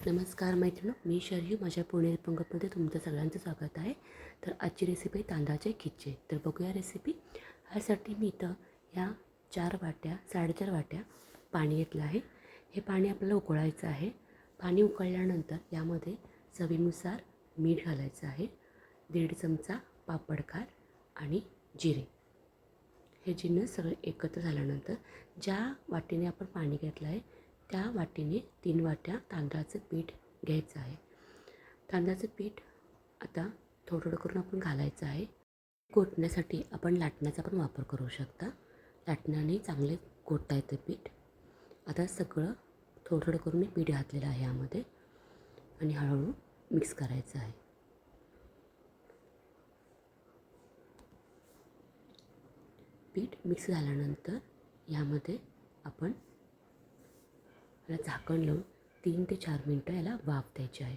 नमस्कार मैत्रिणी, मी शर्यू. माझ्या पुणे पंगतमध्ये तुमचं सगळ्यांचं स्वागत आहे. तर आजची रेसिपी आहे तांदळाचे खिचे. तर बघूया रेसिपी. ह्यासाठी मी इथं ह्या 4 वाट्या पाणी घेतलं आहे. हे पाणी आपल्याला उकळायचं आहे. पाणी उकळल्यानंतर यामध्ये चवीनुसार मीठ घालायचं आहे, 1.5 चमचा पापडखार आणि जिरे. हे जिन्नस सगळे एकत्र झाल्यानंतर ज्या वाटीने आपण पाणी घेतलं आहे त्या वाटीने 3 वाट्या तांदळाचं पीठ घ्यायचं आहे. तांदळाचं पीठ आता थोडं थोडं करून आपण घालायचं आहे. घोटण्यासाठी आपण लाटण्याचा पण वापर करू शकता. लाटण्याने चांगले घोटता येतं पीठ. आता सगळं थोडं थोडं करून मी पीठ घातलेलं आहे यामध्ये आणि हळूहळू मिक्स करायचं आहे. पीठ मिक्स झाल्यानंतर यामध्ये आपण याला झाकण लावून 3 ते 4 मिनटं याला वाफ द्यायची आहे.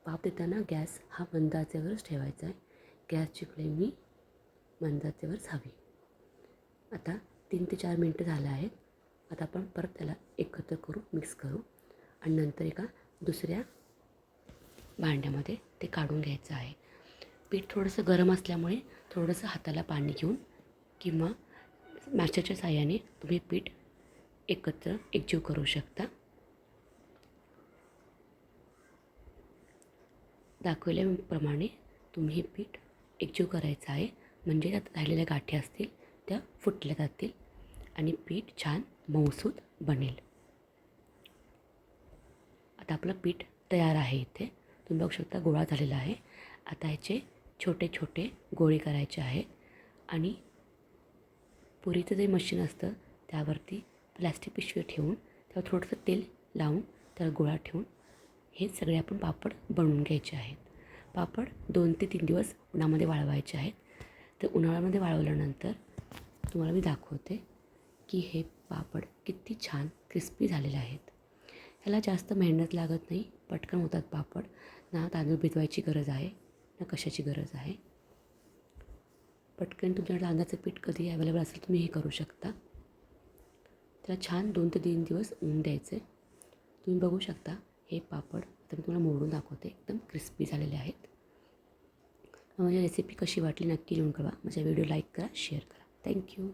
वाफ देताना गॅस हा मंद आचेवरच ठेवायचा आहे. गॅसची फ्लेम ही मंद आचेवरच हवी. आता 3 ते 4 मिनटं झालं आहेत. आता आपण परत त्याला एकत्र करू, मिक्स करू आणि नंतर एका दुसऱ्या भांड्यामध्ये ते काढून घ्यायचं आहे. पीठ थोडंसं गरम असल्यामुळे थोडंसं हाताला पाणी घेऊन किंवा मॅशरच्या साहाय्याने तुम्ही पीठ एकजीव करू शकता. दाखवल्याप्रमाणे तुम्ही हे पीठ एकजीव करायचं आहे, म्हणजे त्यात राहिलेल्या गाठी असतील त्या फुटल्या जातील आणि पीठ छान मऊसूत बनेल. आता आपलं पीठ तयार आहे. इथे तुम्ही बघू शकता गोळा झालेला आहे. आता ह्याचे छोटे छोटे गोळे करायचे आहेत आणि पुरीचं जे मशीन असतं त्यावरती प्लॅस्टिक पिशवी ठेवून त्यावर थोडंसं तेल लावून त्याला गोळा ठेवून हे सगळे आपण पापड बनवून घ्यायचे आहेत. पापड 2 ते 3 दिवस उन्हामध्ये वाळवायचे आहेत. तर उन्हाळ्यामध्ये वाळवल्यानंतर तुम्हाला मी दाखवते की हे पापड किती छान क्रिस्पी झालेले आहेत. ह्याला जास्त मेहनत लागत नाही, पटकन होतात पापड. ना तांदूळ भिजवायची गरज आहे ना कशाची गरज आहे. पटकन तुमच्याकडे तांदळाचं पीठ कधी अवेलेबल असेल तुम्ही हे करू शकता. त्याला छान 2 ते 3 दिवस ऊन द्यायचे. तुम्ही बघू शकता हे पापड आता मी तुम्हाला मोडून दाखवते, एकदम क्रिस्पी झालेले आहेत. माझी रेसिपी कशी वाटली नक्की लिहून कळवा. माझा व्हिडिओ लाईक करा, शेअर करा. थँक्यू.